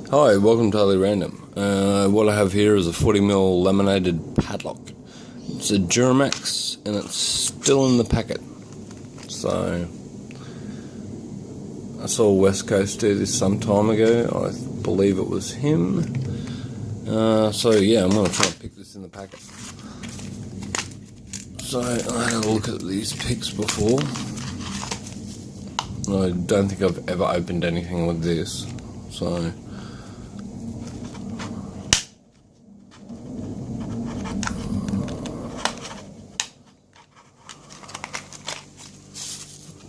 Hi, welcome to Totally Random. What I have here is a 40ml laminated padlock. It's a Duramax and it's still in the packet. So, I saw West Coast do this some time ago. I believe it was him. So yeah, I'm going to try and pick this in the packet. So, I had a look at these picks before. I don't think I've ever opened anything with this. So,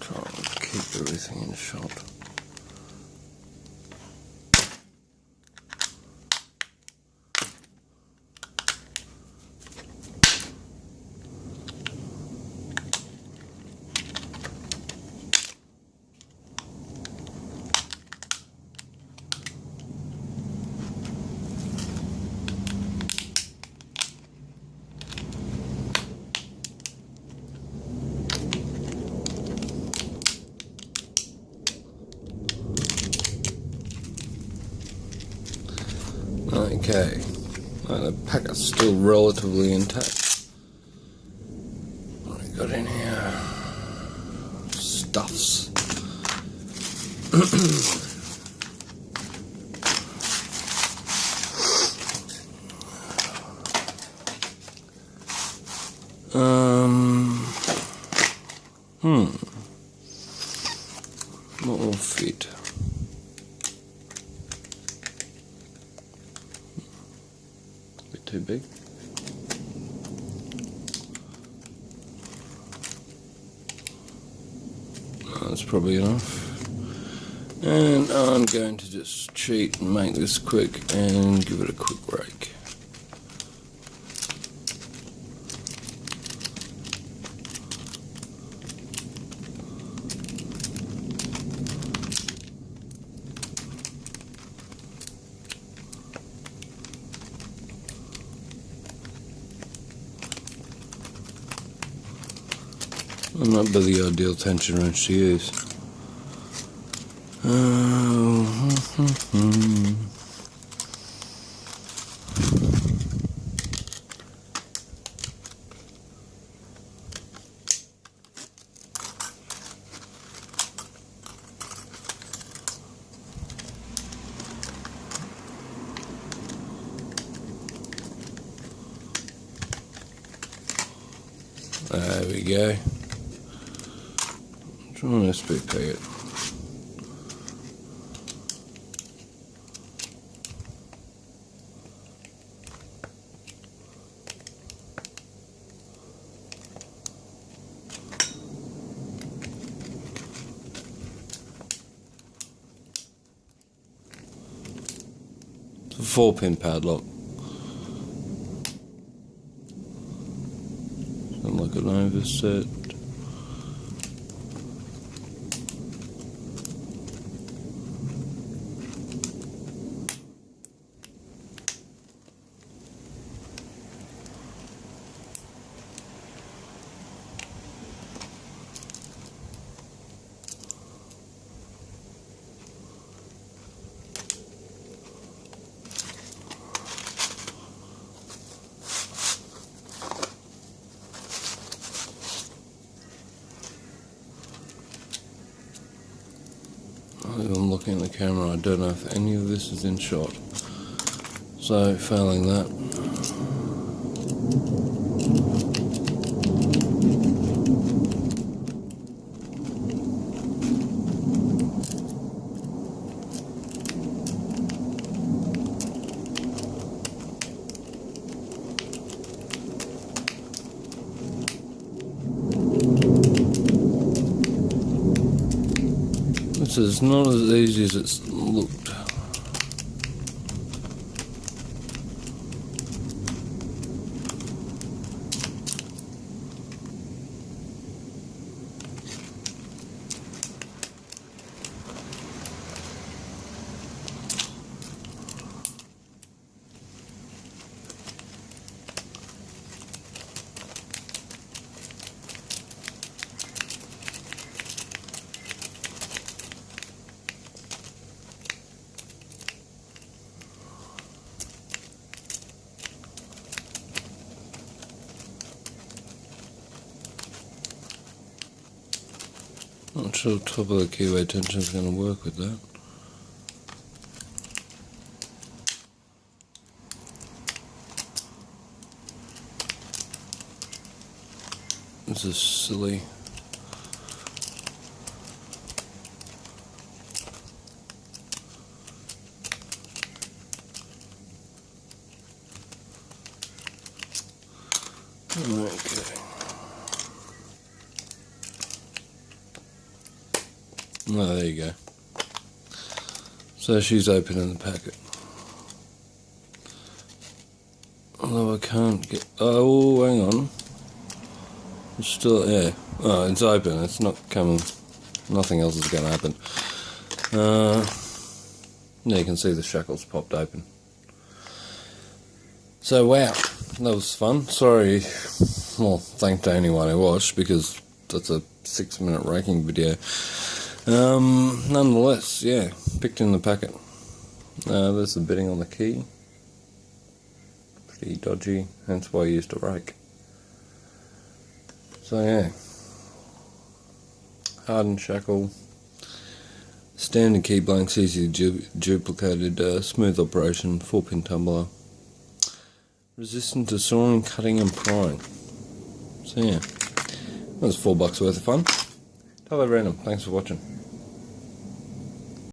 try and keep everything in shot. Okay, the packet's still relatively intact. What have we got in here? Stuffs. What will fit? Bit too big. That's probably enough. And I'm going to just cheat and make this quick and give it a quick rake. That might be the ideal tension wrench to use. There we go. Trying to speak packet. It's a 4-pin padlock. Something like an overset. I'm looking at the camera, I don't know if any of this is in shot. So, failing that. This is not as easy as it's looked. Not sure the top of the keyway tension is going to work with that. This is silly. Okay. Oh, there you go. So she's opening the packet. Although I can't get... Oh, hang on. It's still... Yeah. Oh, it's open. It's not coming... Nothing else is going to happen. Yeah, you can see the shackles popped open. So, wow. That was fun. Sorry. Well, thanks to anyone who watched, because that's a 6-minute raking video. Nonetheless, yeah, picked in the packet. There's the bitting on the key. Pretty dodgy, hence why I used a rake. So yeah, hardened shackle, standard key blanks, easily duplicated, smooth operation, 4-pin tumbler, resistant to sawing, cutting and prying. So yeah, that was $4 worth of fun. Totally random. Thanks for watching.